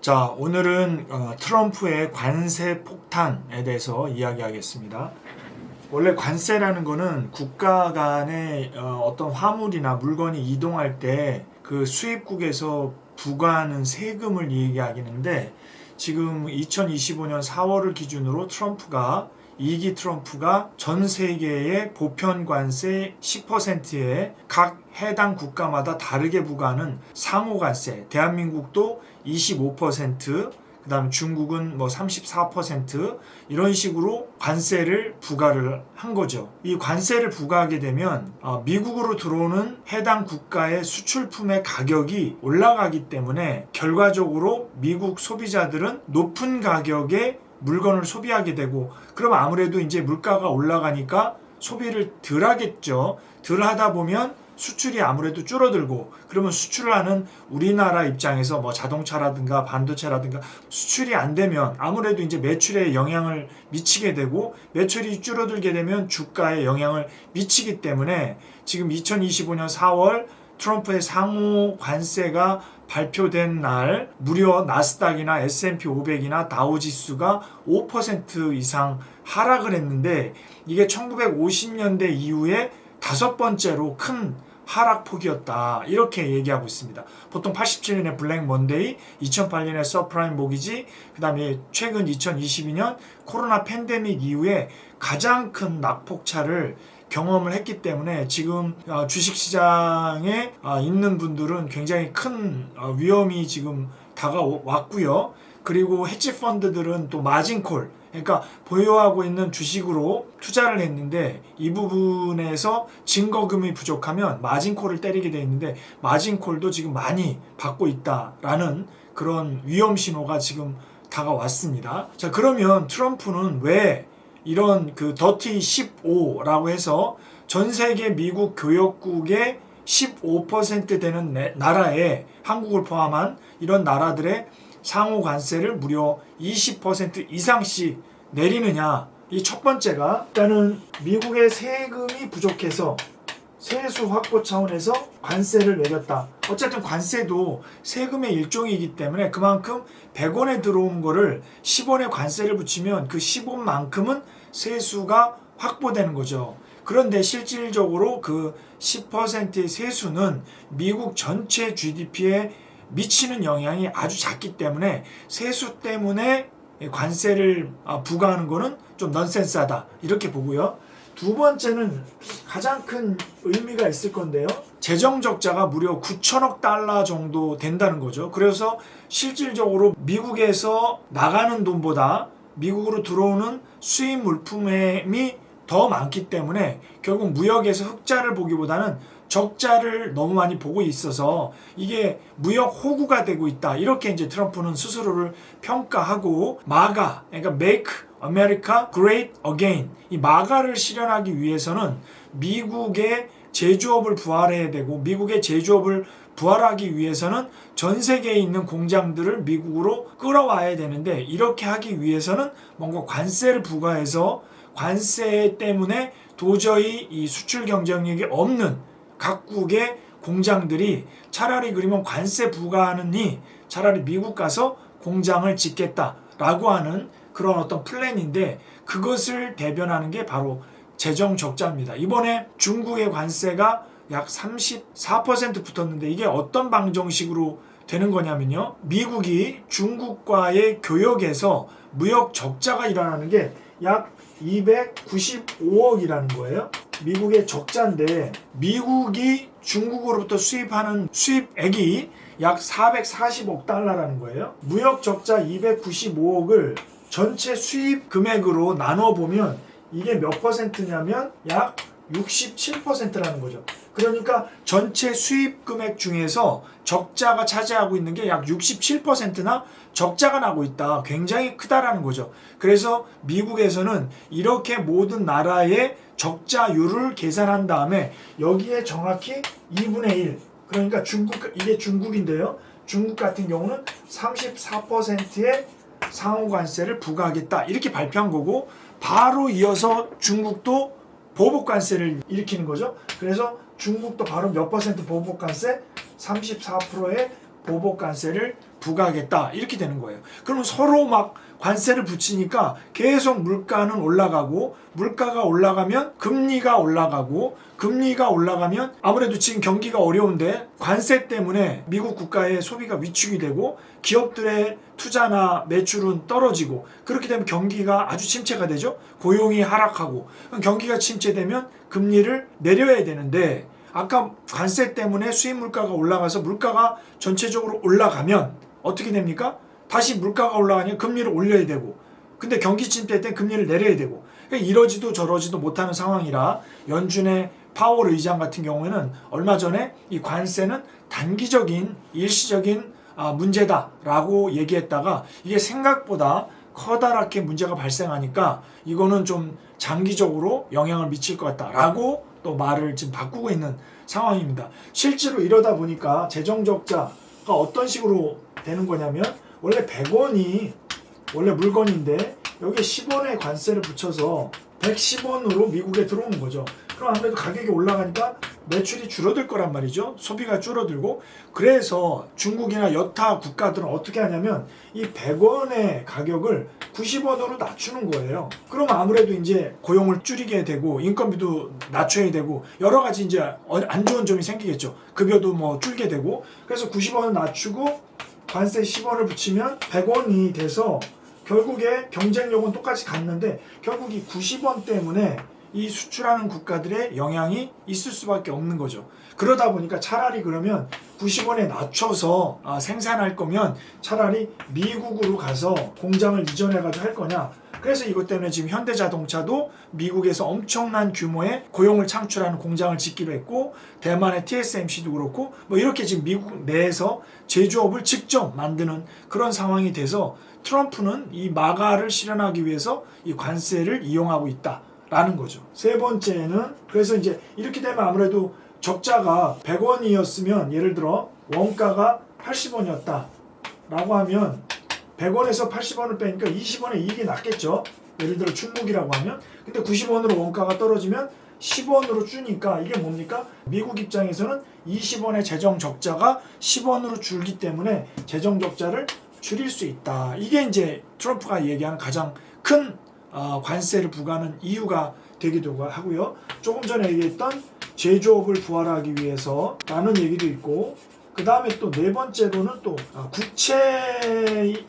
자, 오늘은 트럼프의 관세 폭탄에 대해서 이야기하겠습니다. 원래 관세라는 거는 국가 간의 어떤 화물이나 물건이 이동할 때 그 수입국에서 부과하는 세금을 얘기하겠는데, 지금 2025년 4월을 기준으로 이기 트럼프가 전 세계의 보편 관세 10%에 각 해당 국가마다 다르게 부과하는 상호 관세, 대한민국도 25%, 그 다음에 중국은 34% 이런 식으로 관세를 부과를 한 거죠. 이 관세를 부과하게 되면 미국으로 들어오는 해당 국가의 수출품의 가격이 올라가기 때문에 결과적으로 미국 소비자들은 높은 가격에 물건을 소비하게 되고, 그럼 아무래도 이제 물가가 올라가니까 소비를 덜 하겠죠. 덜 하다 보면 수출이 아무래도 줄어들고, 그러면 수출을 하는 우리나라 입장에서 자동차라든가 반도체라든가 수출이 안 되면 아무래도 이제 매출에 영향을 미치게 되고, 매출이 줄어들게 되면 주가에 영향을 미치기 때문에 지금 2025년 4월 트럼프의 상호 관세가 발표된 날 무려 나스닥이나 S&P 500이나 다우지수가 5% 이상 하락을 했는데, 이게 1950년대 이후에 5번째로 큰 하락폭이었다, 이렇게 얘기하고 있습니다. 보통 87년에 블랙 먼데이, 2008년에 서프라임 모기지, 그 다음에 최근 2022년 코로나 팬데믹 이후에 가장 큰 낙폭차를 경험을 했기 때문에 지금 주식시장에 있는 분들은 굉장히 큰 위험이 지금 다가왔고요. 그리고 헤지펀드들은 또 마진콜, 그러니까 보유하고 있는 주식으로 투자를 했는데 이 부분에서 증거금이 부족하면 마진콜을 때리게 돼 있는데, 마진콜도 지금 많이 받고 있다라는 그런 위험 신호가 지금 다가왔습니다. 자, 그러면 트럼프는 왜 이런 더티 15라고 해서 전 세계 미국 교역국의 15% 되는 나라에, 한국을 포함한 이런 나라들의 상호 관세를 무려 20% 이상씩 내리느냐? 이 첫 번째가, 일단은 미국의 세금이 부족해서 세수 확보 차원에서 관세를 매겼다. 어쨌든 관세도 세금의 일종이기 때문에 그만큼 100원에 들어온 거를 10원에 관세를 붙이면 그 10원만큼은 세수가 확보되는 거죠. 그런데 실질적으로 그 10%의 세수는 미국 전체 GDP에 미치는 영향이 아주 작기 때문에 세수 때문에 관세를 부과하는 거는 좀 넌센스하다, 이렇게 보고요. 두 번째는 가장 큰 의미가 있을 건데요. 재정 적자가 무려 9천억 달러 정도 된다는 거죠. 그래서 실질적으로 미국에서 나가는 돈보다 미국으로 들어오는 수입 물품이 더 많기 때문에 결국 무역에서 흑자를 보기보다는 적자를 너무 많이 보고 있어서 이게 무역 호구가 되고 있다, 이렇게 이제 트럼프는 스스로를 평가하고, 마가, 그러니까 Make America Great Again, 이 마가를 실현하기 위해서는 미국의 제조업을 부활해야 되고, 미국의 제조업을 부활하기 위해서는 전 세계에 있는 공장들을 미국으로 끌어와야 되는데, 이렇게 하기 위해서는 뭔가 관세를 부과해서 관세 때문에 도저히 이 수출 경쟁력이 없는 각국의 공장들이 차라리 그러면 관세 부과하느니 차라리 미국 가서 공장을 짓겠다라고 하는 그런 어떤 플랜인데, 그것을 대변하는 게 바로 재정 적자입니다. 이번에 중국의 관세가 약 34% 붙었는데 이게 어떤 방정식으로 되는 거냐면요, 미국이 중국과의 교역에서 무역 적자가 일어나는 게 약 295억이라는 거예요. 미국의 적자인데, 미국이 중국으로부터 수입하는 수입액이 약 440억 달러라는 거예요. 무역 적자 295억을 전체 수입 금액으로 나눠보면 이게 몇 퍼센트냐면 약 67%라는 거죠. 그러니까 전체 수입 금액 중에서 적자가 차지하고 있는 게 약 67%나 적자가 나고 있다. 굉장히 크다라는 거죠. 그래서 미국에서는 이렇게 모든 나라의 적자율을 계산한 다음에 여기에 정확히 2분의 1, 그러니까 이게 중국인데요. 중국 같은 경우는 34%의 상호관세를 부과하겠다, 이렇게 발표한 거고, 바로 이어서 중국도 보복관세를 일으키는 거죠. 그래서 중국도 바로 몇 퍼센트 보복관세? 34%의 보복관세를 부과하겠다 이렇게 되는 거예요. 그러면 서로 막 관세를 붙이니까 계속 물가는 올라가고, 물가가 올라가면 금리가 올라가고, 금리가 올라가면 아무래도 지금 경기가 어려운데 관세 때문에 미국 국가의 소비가 위축이 되고 기업들의 투자나 매출은 떨어지고, 그렇게 되면 경기가 아주 침체가 되죠. 고용이 하락하고, 경기가 침체되면 금리를 내려야 되는데, 아까 관세 때문에 수입 물가가 올라가서 물가가 전체적으로 올라가면 어떻게 됩니까? 다시 물가가 올라가니까 금리를 올려야 되고, 근데 경기 침체 때 금리를 내려야 되고, 이러지도 저러지도 못하는 상황이라 연준의 파월 의장 같은 경우에는 얼마 전에 이 관세는 단기적인 일시적인 문제다라고 얘기했다가 이게 생각보다 커다랗게 문제가 발생하니까 이거는 좀 장기적으로 영향을 미칠 것 같다라고 또 말을 지금 바꾸고 있는 상황입니다. 실제로 이러다 보니까 재정적자가 어떤 식으로 되는 거냐면, 원래 100원이 원래 물건인데 여기에 10원의 관세를 붙여서 110원으로 미국에 들어오는 거죠. 그럼 아무래도 가격이 올라가니까 매출이 줄어들 거란 말이죠. 소비가 줄어들고. 그래서 중국이나 여타 국가들은 어떻게 하냐면 이 100원의 가격을 90원으로 낮추는 거예요. 그럼 아무래도 이제 고용을 줄이게 되고 인건비도 낮춰야 되고 여러 가지 이제 안 좋은 점이 생기겠죠. 급여도 뭐 줄게 되고. 그래서 90원을 낮추고 관세 10원을 붙이면 100원이 돼서 결국에 경쟁력은 똑같이 갔는데, 결국 이 90원 때문에 이 수출하는 국가들의 영향이 있을 수밖에 없는 거죠. 그러다 보니까 차라리 그러면 90원에 낮춰서 생산할 거면 차라리 미국으로 가서 공장을 이전해가지고 할 거냐. 그래서 이것 때문에 지금 현대자동차도 미국에서 엄청난 규모의 고용을 창출하는 공장을 짓기로 했고, 대만의 TSMC도 그렇고 뭐 이렇게 지금 미국 내에서 제조업을 직접 만드는 그런 상황이 돼서 트럼프는 이 마가를 실현하기 위해서 이 관세를 이용하고 있다라는 거죠. 세 번째는, 그래서 이제 이렇게 되면 아무래도 적자가 100원이었으면 예를 들어 원가가 80원이었다 라고 하면 100원에서 80원을 빼니까 20원의 이익이 낮겠죠. 예를 들어 충목이라고 하면. 근데 90원으로 원가가 떨어지면 10원으로 주니까 이게 뭡니까? 미국 입장에서는 20원의 재정 적자가 10원으로 줄기 때문에 재정 적자를 줄일 수 있다. 이게 이제 트럼프가 얘기하는 가장 큰 관세를 부과하는 이유가 되기도 하고요. 조금 전에 얘기했던 제조업을 부활하기 위해서라는 얘기도 있고, 그 다음에 또 네 번째로는 또 국채의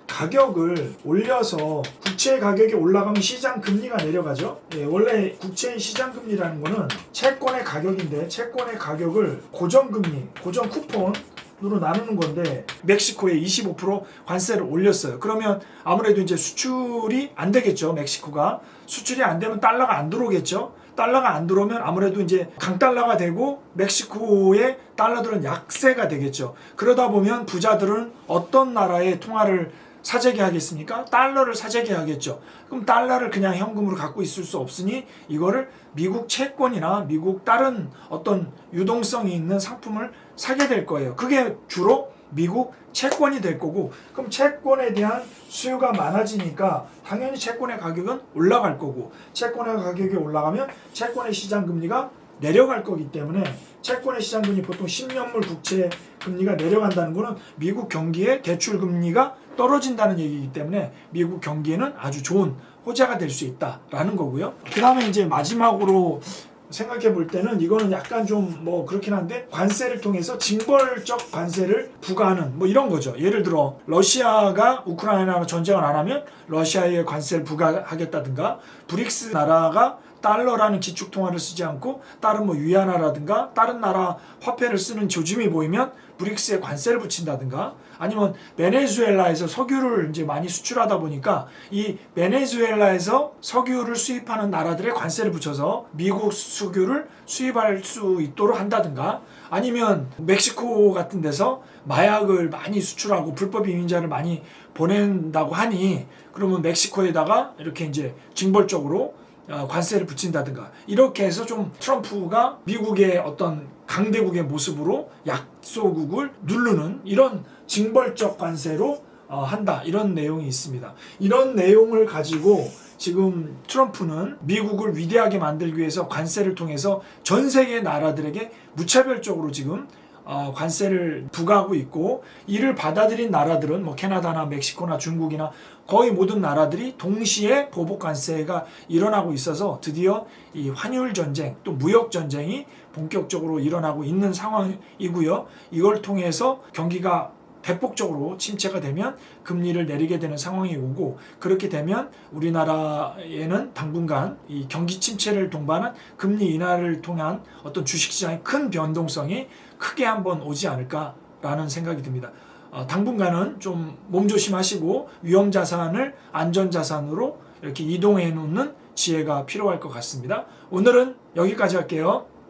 가격을 올려서, 국채 가격이 올라가면 시장 금리가 내려가죠. 예, 원래 국채의 시장 금리라는 거는 채권의 가격인데, 채권의 가격을 고정금리, 고정 쿠폰으로 나누는 건데, 멕시코에 25% 관세를 올렸어요. 그러면 아무래도 이제 수출이 안 되겠죠. 멕시코가 수출이 안 되면 달러가 안 들어오겠죠. 달러가 안 들어오면 아무래도 이제 강달러가 되고 멕시코의 달러들은 약세가 되겠죠. 그러다 보면 부자들은 어떤 나라의 통화를 사재기 하겠습니까? 달러를 사재기 하겠죠. 그럼 달러를 그냥 현금으로 갖고 있을 수 없으니 이거를 미국 채권이나 미국 다른 어떤 유동성이 있는 상품을 사게 될 거예요. 그게 주로 미국 채권이 될 거고, 그럼 채권에 대한 수요가 많아지니까 당연히 채권의 가격은 올라갈 거고, 채권의 가격이 올라가면 채권의 시장 금리가 내려갈 거기 때문에, 채권의 시장 금리 보통 10년물 국채 금리가 내려간다는 거는 미국 경기의 대출 금리가 떨어진다는 얘기이기 때문에 미국 경기에는 아주 좋은 호재가 될 수 있다라는 거고요. 그 다음에 이제 마지막으로 생각해 볼 때는 이거는 약간 좀 뭐 그렇긴 한데, 관세를 통해서 징벌적 관세를 부과하는 뭐 이런 거죠. 예를 들어 러시아가 우크라이나와 전쟁을 안 하면 러시아에 관세를 부과하겠다든가, 브릭스 나라가 달러라는 기축통화를 쓰지 않고 다른 뭐 위안화라든가 다른 나라 화폐를 쓰는 조짐이 보이면 브릭스에 관세를 붙인다든가, 아니면 베네수엘라에서 석유를 이제 많이 수출하다 보니까 이 베네수엘라에서 석유를 수입하는 나라들의 관세를 붙여서 미국 석유를 수입할 수 있도록 한다든가, 아니면 멕시코 같은 데서 마약을 많이 수출하고 불법 이민자를 많이 보낸다고 하니, 그러면 멕시코에다가 이렇게 이제 징벌적으로 관세를 붙인다든가, 이렇게 해서 좀 트럼프가 미국의 어떤 강대국의 모습으로 약소국을 누르는 이런 징벌적 관세로 한다, 이런 내용이 있습니다. 이런 내용을 가지고 지금 트럼프는 미국을 위대하게 만들기 위해서 관세를 통해서 전 세계 나라들에게 무차별적으로 지금 관세를 부과하고 있고, 이를 받아들인 나라들은 뭐 캐나다나 멕시코나 중국이나 거의 모든 나라들이 동시에 보복 관세가 일어나고 있어서 드디어 이 환율 전쟁 또 무역 전쟁이 본격적으로 일어나고 있는 상황이고요. 이걸 통해서 경기가 대폭적으로 침체가 되면 금리를 내리게 되는 상황이 오고, 그렇게 되면 우리나라에는 당분간 이 경기 침체를 동반한 금리 인하를 통한 어떤 주식시장의 큰 변동성이 크게 한번 오지 않을까라는 생각이 듭니다. 당분간은 좀 몸조심하시고 위험자산을 안전자산으로 이렇게 이동해 놓는 지혜가 필요할 것 같습니다. 오늘은 여기까지 할게요.